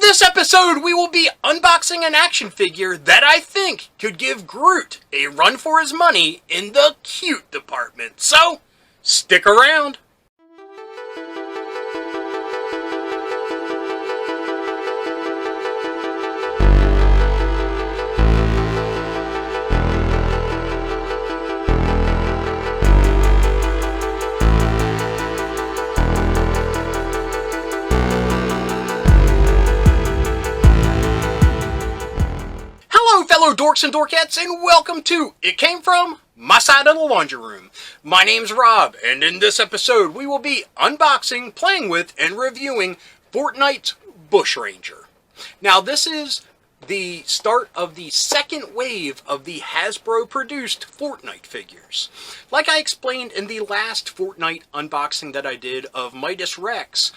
this episode, we will be unboxing an action figure that I think could give Groot a run for his money in the cute department. So, stick around. Fellow dorks and dorkettes, and welcome to It Came From My Side of the Laundry Room. My name's Rob, and in this episode we will be unboxing, playing with, and reviewing Fortnite's Bushranger. Now this is the start of the second wave of the Hasbro-produced Fortnite figures. Like I explained in the last Fortnite unboxing that I did of Midas Rex,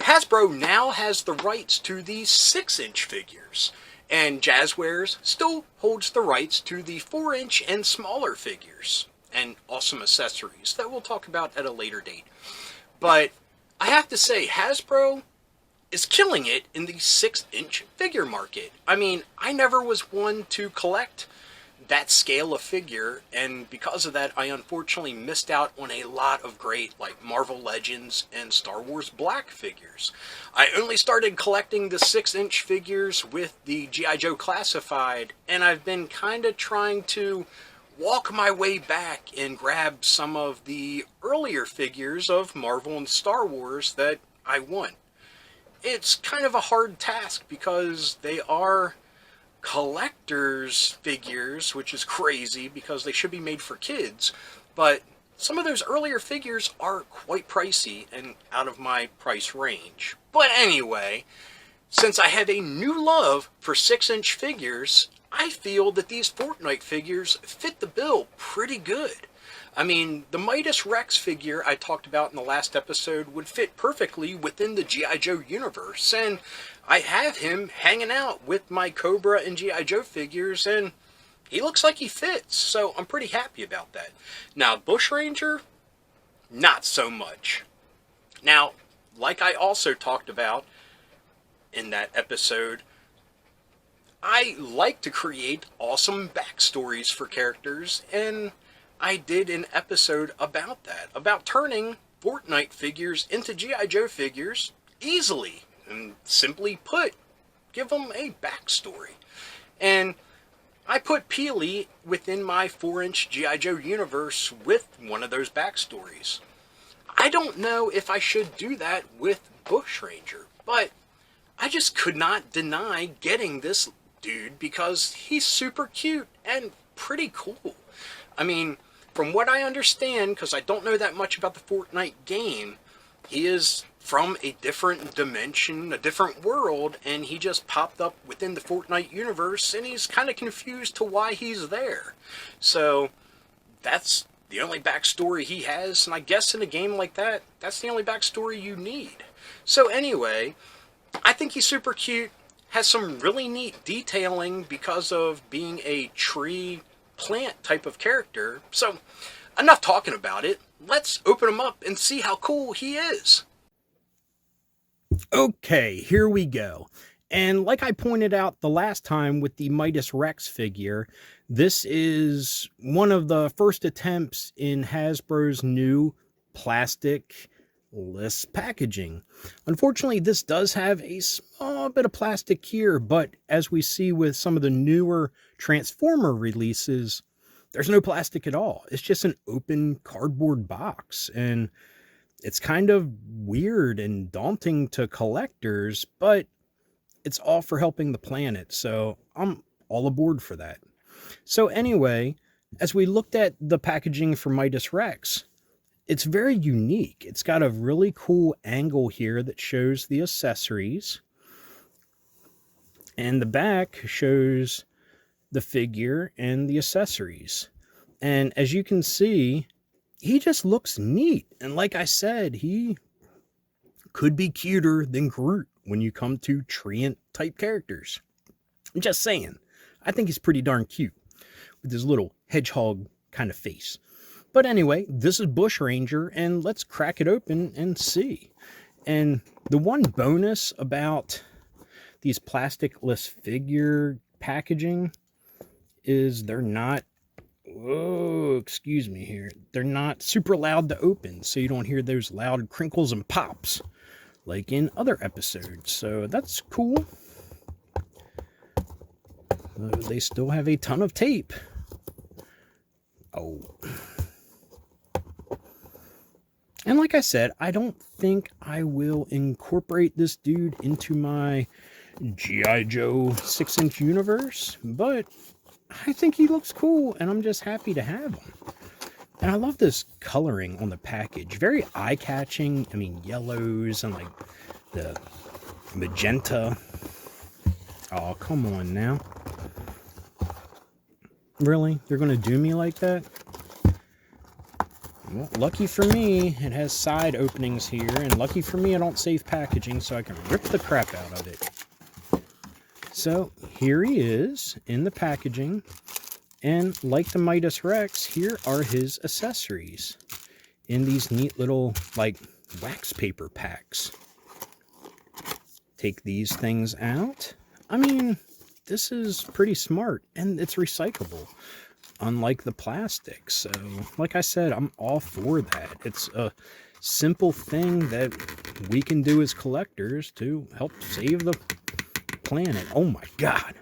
Hasbro now has the rights to these 6-inch figures. And Jazzwares still holds the rights to the 4-inch and smaller figures and awesome accessories that we'll talk about at a later date. But I have to say, Hasbro is killing it in the 6-inch figure market. I mean, I never was one to collect that scale of figure, and because of that, I unfortunately missed out on a lot of great, like, Marvel Legends and Star Wars Black figures. I only started collecting the 6-inch figures with the G.I. Joe Classified, and I've been kind of trying to walk my way back and grab some of the earlier figures of Marvel and Star Wars that I want. It's kind of a hard task because they are collector's figures, which is crazy because they should be made for kids, but some of those earlier figures are quite pricey and out of my price range. But anyway, since I have a new love for 6-inch figures, I feel that these Fortnite figures fit the bill pretty good. I mean, the Midas Rex figure I talked about in the last episode would fit perfectly within the G.I. Joe universe, and I have him hanging out with my Cobra and G.I. Joe figures, and he looks like he fits, so I'm pretty happy about that. Now, Bushranger, not so much. Now, like I also talked about in that episode, I like to create awesome backstories for characters, and I did an episode about that, about turning Fortnite figures into G.I. Joe figures easily, and simply put, give them a backstory. And I put Peely within my 4-inch G.I. Joe universe with one of those backstories. I don't know if I should do that with Bushranger, but I just could not deny getting this dude because he's super cute and pretty cool. I mean, from what I understand, because I don't know that much about the Fortnite game, he is from a different dimension, a different world, and he just popped up within the Fortnite universe, and he's kind of confused to why he's there. So, that's the only backstory he has, and I guess in a game like that, that's the only backstory you need. So anyway, I think he's super cute, has some really neat detailing because of being a tree plant type of character. So, enough talking about it. Let's open him up and see how cool he is. Okay, here we go. And like I pointed out the last time with the Midas Rex figure, this is one of the first attempts in Hasbro's new plastic-less packaging. Unfortunately, this does have a small bit of plastic here, but as we see with some of the newer Transformer releases, there's no plastic at all. It's just an open cardboard box, and it's kind of weird and daunting to collectors, but it's all for helping the planet, so I'm all aboard for that. So anyway, as we looked at the packaging for Midas Rex, it's very unique. It's got a really cool angle here that shows the accessories, and the back shows the figure and the accessories. And as you can see, he just looks neat. And like I said, he could be cuter than Groot when you come to treant type characters. I'm just saying. I think he's pretty darn cute with his little hedgehog kind of face. But anyway, this is Bushranger, and let's crack it open and see. And the one bonus about these plasticless figure packaging is they're not, oh, excuse me here, they're not super loud to open, so you don't hear those loud crinkles and pops like in other episodes. So that's cool. They still have a ton of tape. Oh. And like I said, I don't think I will incorporate this dude into my G.I. Joe 6-inch universe, but I think he looks cool, and I'm just happy to have him. And I love this coloring on the package. Very eye-catching. I mean, yellows and like the magenta. Oh, come on now. Really? They're going to do me like that? Well, lucky for me, it has side openings here, and lucky for me, I don't save packaging, so I can rip the crap out of it. So, here he is in the packaging, and like the Midas Rex, here are his accessories in these neat little, like, wax paper packs. Take these things out. I mean, this is pretty smart, and it's recyclable, unlike the plastic. So, like I said, I'm all for that. It's a simple thing that we can do as collectors to help save the planet. Oh my God.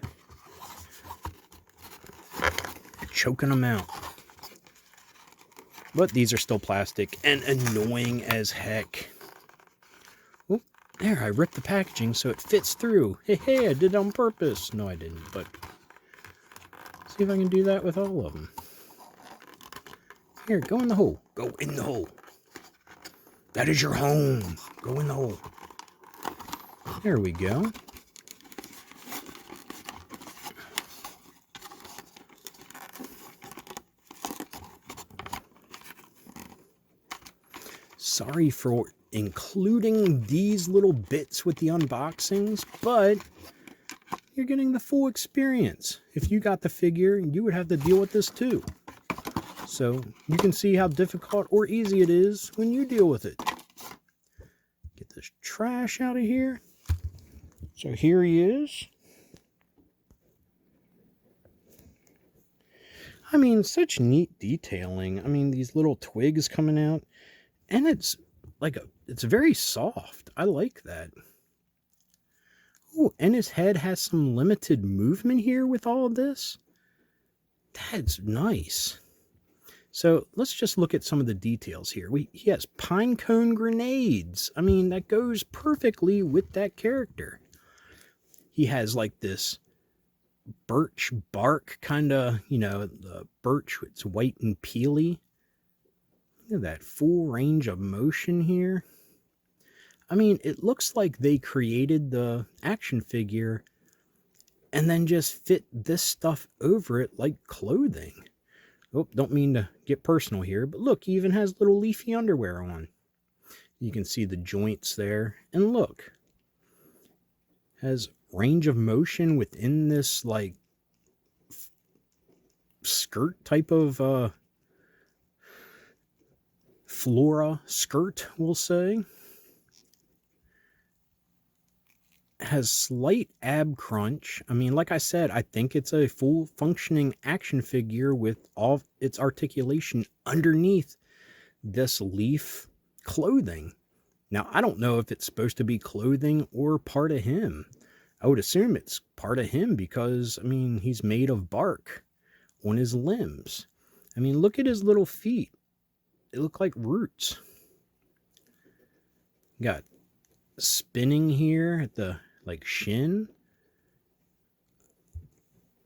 Choking them out. But these are still plastic and annoying as heck. Oh, there, I ripped the packaging so it fits through. Hey, I did it on purpose. No, I didn't, but see if I can do that with all of them. Here, go in the hole. Go in the hole. That is your home. Go in the hole. There we go. Sorry for including these little bits with the unboxings, but you're getting the full experience. If you got the figure, you would have to deal with this too. So you can see how difficult or easy it is when you deal with it. Get this trash out of here. So here he is. I mean, such neat detailing. I mean, these little twigs coming out. And it's like it's very soft. I like that. Oh, and his head has some limited movement here with all of this. That's nice. So let's just look at some of the details here. He has pine cone grenades. I mean, that goes perfectly with that character. He has like this birch bark kind of, you know, the birch, it's white and peely. Look at that full range of motion here. I mean, it looks like they created the action figure and then just fit this stuff over it like clothing. Oh, don't mean to get personal here, but look, he even has little leafy underwear on. You can see the joints there. And look, has range of motion within this like skirt type of flora skirt, we'll say. Has slight ab crunch. I mean, like I said, I think it's a full functioning action figure with all its articulation underneath this leaf clothing. Now, I don't know if it's supposed to be clothing or part of him. I would assume it's part of him because, I mean, he's made of bark on his limbs. I mean, look at his little feet. They look like roots. Got spinning here at the like shin.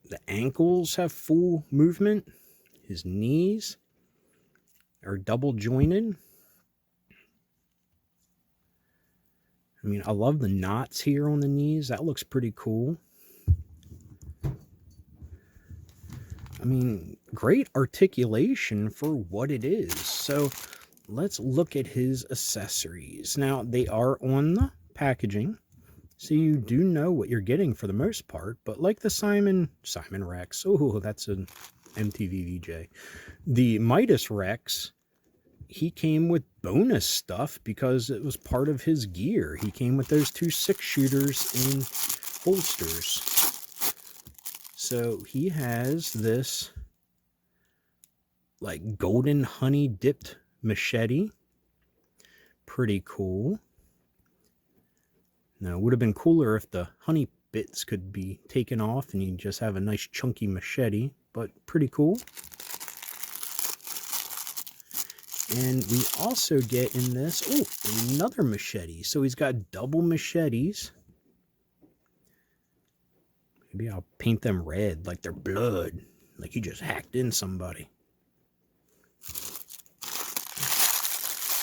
The ankles have full movement. His knees are double jointed. I mean, I love the knots here on the knees. That looks pretty cool. I mean, great articulation for what it is. So let's look at his accessories. Now, they are on the packaging, so you do know what you're getting for the most part. But like the Simon Rex, oh, that's an MTV VJ. The Midas Rex, he came with bonus stuff because it was part of his gear. He came with those two 6-shooters in holsters. So he has this like golden honey dipped machete. Pretty cool. Now, it would have been cooler if the honey bits could be taken off and you just have a nice chunky machete, but pretty cool. And we also get in this, another machete. So he's got double machetes. Maybe I'll paint them red like they're blood, like he just hacked in somebody.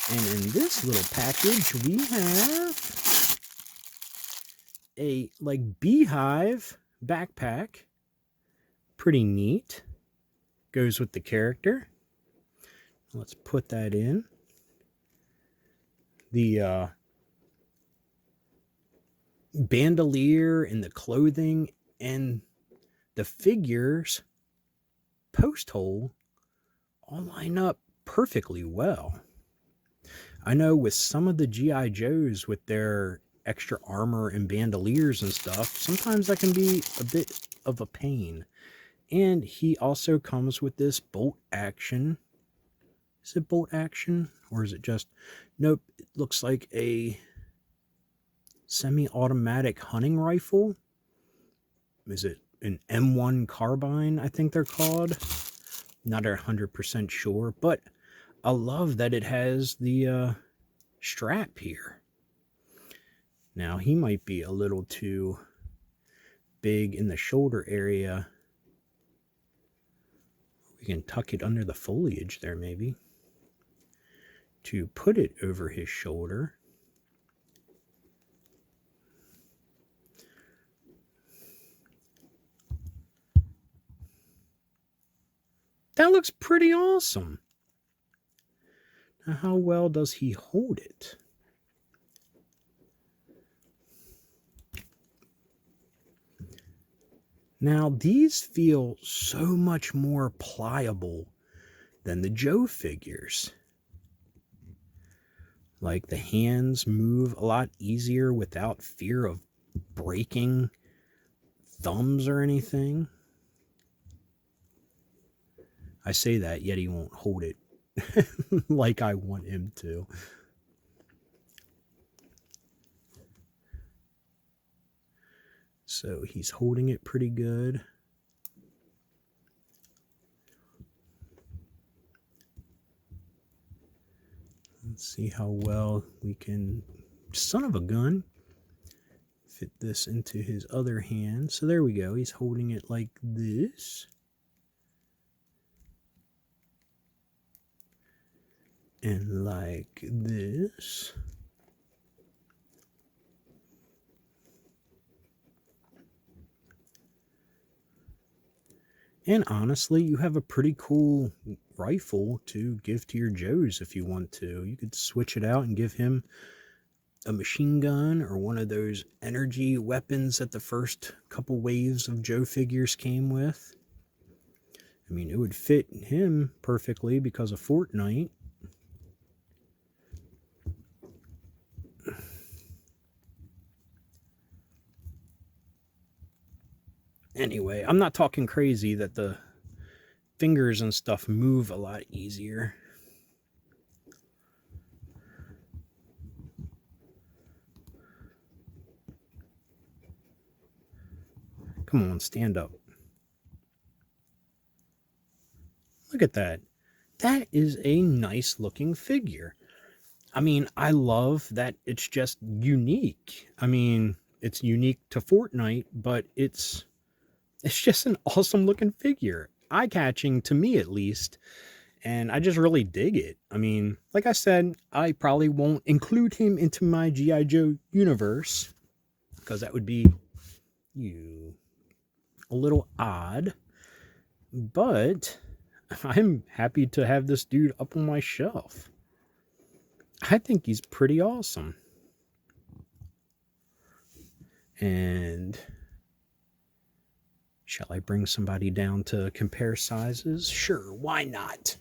And in this little package, we have a like beehive backpack. Pretty neat. Goes with the character. Let's put that in. The bandolier and the clothing and the figures post hole all line up perfectly well. I know with some of the G.I. Joes with their extra armor and bandoliers and stuff, sometimes that can be a bit of a pain. And he also comes with this bolt action. Is it bolt action? Or is it just... Nope, it looks like a semi-automatic hunting rifle. Is it an M1 carbine, I think they're called? Not 100% sure, but I love that it has the strap here. Now, he might be a little too big in the shoulder area. We can tuck it under the foliage there, maybe, to put it over his shoulder. That looks pretty awesome. Now, how well does he hold it? Now, these feel so much more pliable than the Joe figures. Like, the hands move a lot easier without fear of breaking thumbs or anything. I say that, yet he won't hold it like I want him to. So he's holding it pretty good. Let's see how well we can, son of a gun, fit this into his other hand. So there we go. He's holding it like this. And like this. And honestly, you have a pretty cool rifle to give to your Joes if you want to. You could switch it out and give him a machine gun or one of those energy weapons that the first couple waves of Joe figures came with. I mean, it would fit him perfectly because of Fortnite. Anyway, I'm not talking crazy that the fingers and stuff move a lot easier. Come on, stand up. Look at that. That is a nice looking figure. I mean, I love that it's just unique. I mean, it's unique to Fortnite, but it's just an awesome looking figure. Eye-catching to me, at least. And I just really dig it. I mean, like I said, I probably won't include him into my G.I. Joe universe, because that would be a little odd. But I'm happy to have this dude up on my shelf. I think he's pretty awesome. And shall I bring somebody down to compare sizes? Sure, why not?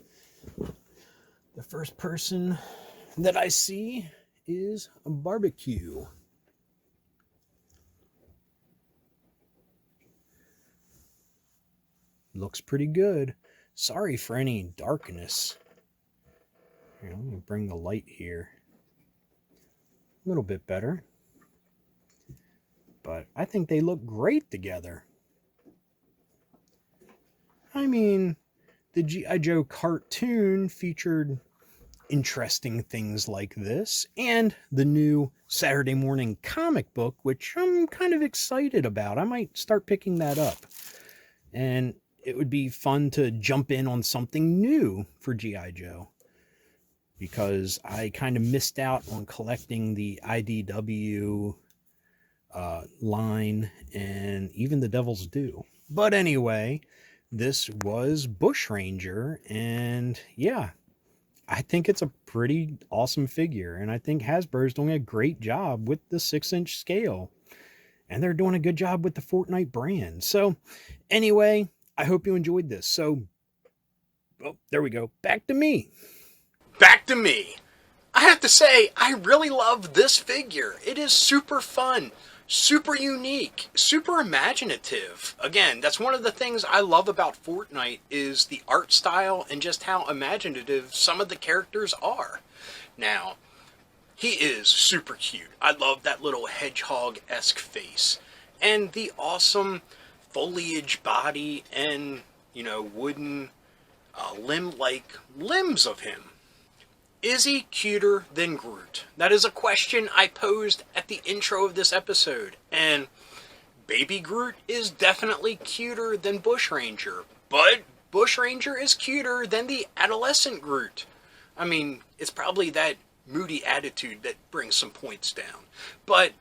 The first person that I see is a Barbecue. looks pretty good. Sorry for any darkness. Here, let me bring the light here. A little bit better. But I think they look great together. I mean, the G.I. Joe cartoon featured interesting things like this, and the new Saturday morning comic book, which I'm kind of excited about. I might start picking that up. And it would be fun to jump in on something new for G.I. Joe, because I kind of missed out on collecting the IDW line and even the Devil's Due. But anyway, this was Bushranger, and yeah, I think it's a pretty awesome figure, and I think Hasbro's doing a great job with the 6-inch scale, and they're doing a good job with the Fortnite brand. So anyway, I hope you enjoyed this. So, oh, there we go. Back to me. Back to me. I have to say, I really love this figure. It is super fun, super unique, super imaginative. Again, that's one of the things I love about Fortnite is the art style and just how imaginative some of the characters are. Now, he is super cute. I love that little hedgehog-esque face and the awesome foliage body and, you know, wooden limb-like limbs of him. Is he cuter than Groot? That is a question I posed at the intro of this episode, and Baby Groot is definitely cuter than Bushranger, but Bushranger is cuter than the adolescent Groot. I mean, it's probably that moody attitude that brings some points down. But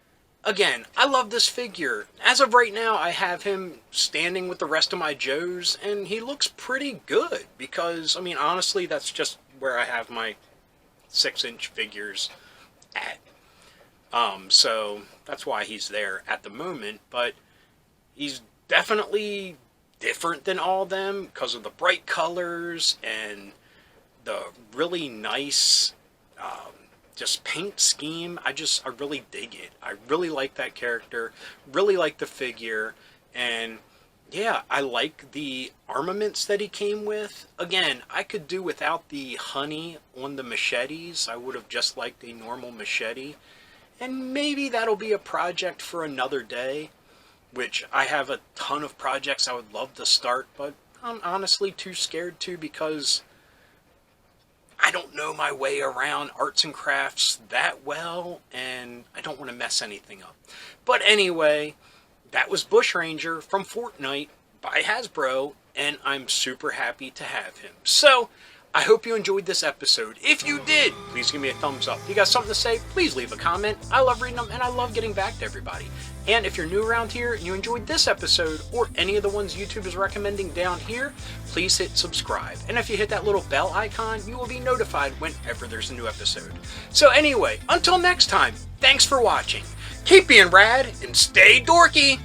again, I love this figure. As of right now, I have him standing with the rest of my Joes, and he looks pretty good because, I mean, honestly, that's just where I have my 6-inch figures at. So that's why he's there at the moment, but he's definitely different than all of them because of the bright colors and the really nice just paint scheme. I really dig it. I really like that character, really like the figure, and yeah, I like the armaments that he came with. Again, I could do without the honey on the machetes. I would have just liked a normal machete. And maybe that'll be a project for another day, which I have a ton of projects I would love to start, but I'm honestly too scared to because I don't know my way around arts and crafts that well, and I don't want to mess anything up. But anyway, that was Bushranger from Fortnite by Hasbro, and I'm super happy to have him. So, I hope you enjoyed this episode. If you did, please give me a thumbs up. If you got something to say, please leave a comment. I love reading them, and I love getting back to everybody. And if you're new around here and you enjoyed this episode, or any of the ones YouTube is recommending down here, please hit subscribe. And if you hit that little bell icon, you will be notified whenever there's a new episode. So anyway, until next time, thanks for watching. Keep being rad and stay dorky.